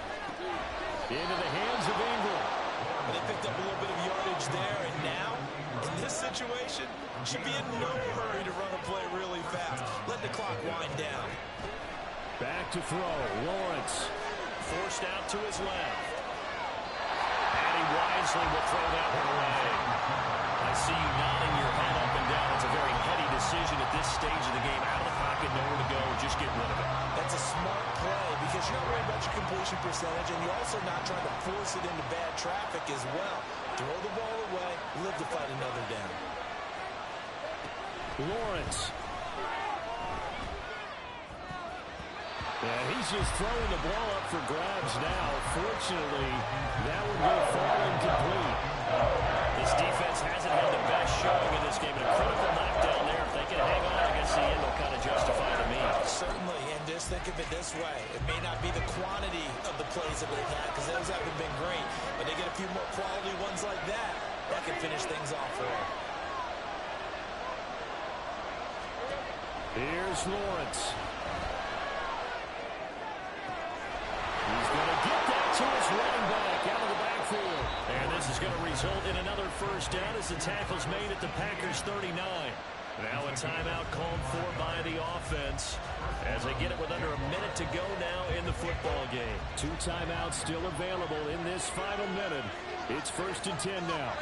Into the hands of Ingram. They picked up a little bit of yardage there, and now, in this situation, should be in no hurry to run a play really fast. Let the clock wind down. Back to throw, Lawrence. Forced out to his left. And he wisely will throw that one away. I see you nodding your head up and down. It's a very heady decision at this stage of the game. Out of the pocket, nowhere to go, just get rid of it. That's a smart play because you're not worried about your completion percentage, and you're also not trying to force it into bad traffic as well. Throw the ball away, live to fight another down. Lawrence. Yeah, he's just throwing the ball up for grabs now. Fortunately, that one will fall incomplete. This defense hasn't had the best showing in this game. A critical knockdown there. If they can hang on, I guess the end will kind of justify the means. Certainly, and just think of it this way. It may not be the quantity of the plays that they've had because those haven't been great, but they get a few more quality ones like that. That can finish things off for them. Here's Lawrence. He's going to get that to his running back out of the backfield. And this is going to result in another first down as the tackle's made at the Packers 39. Now a timeout called for by the offense as they get it with under a minute to go now in the football game. 2 timeouts still available in this final minute. It's 1st and 10 now.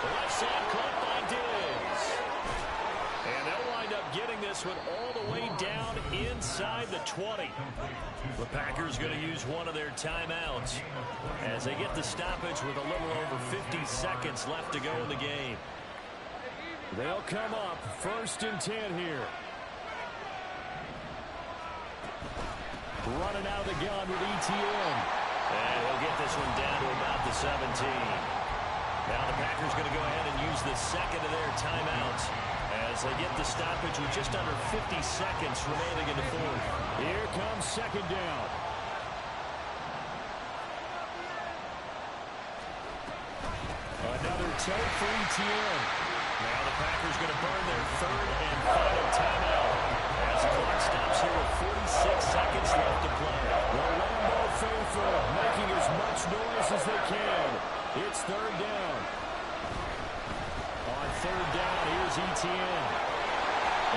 The left side caught by Diggs. And they'll wind up getting this one all the way down inside the 20. The Packers going to use one of their timeouts as they get the stoppage with a little over 50 seconds left to go in the game. They'll come up 1st and 10 here. Running out of the gun with ETN. And he'll get this one down to about the 17. Now the Packers going to go ahead and use the second of their timeouts as they get the stoppage with just under 50 seconds remaining in the fourth. Here comes 2nd down. Another tote for ETN. Now the Packers going to burn their 3rd and final timeout as the clock stops here with 46 seconds left to play. The Lambeau faithful making as much noise as they can. It's 3rd down. On 3rd down, here's ETN.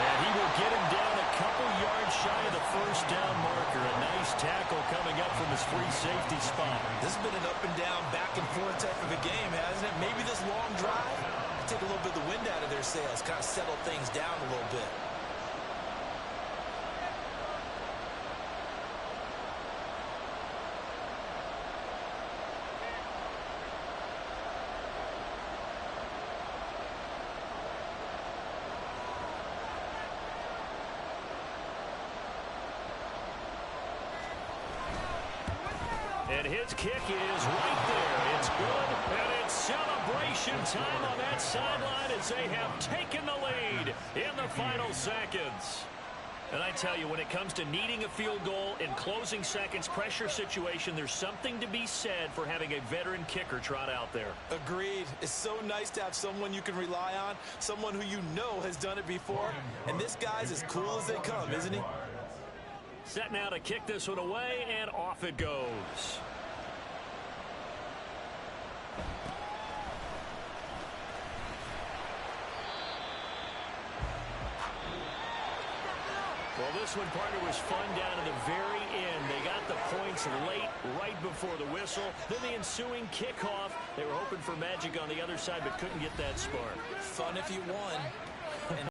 And he will get him down a couple yards shy of the 1st down marker. A nice tackle coming up from his free safety spot. This has been an up and down, back and forth type of a game, hasn't it? Maybe this long drive take a little bit of the wind out of their sails, kind of settle things down a little bit. And his kick is right there. It's good, and it's celebration time on that sideline as they have taken the lead in the final seconds. And I tell you, when it comes to needing a field goal in closing seconds, pressure situation, there's something to be said for having a veteran kicker trot out there. Agreed. It's so nice to have someone you can rely on, someone who you know has done it before. And this guy's as cool as they come, isn't he? Set now to kick this one away, and off it goes. Well, this one, partner, was fun down to the very end. They got the points late, right before the whistle. Then the ensuing kickoff. They were hoping for magic on the other side, but couldn't get that spark. Fun if you won.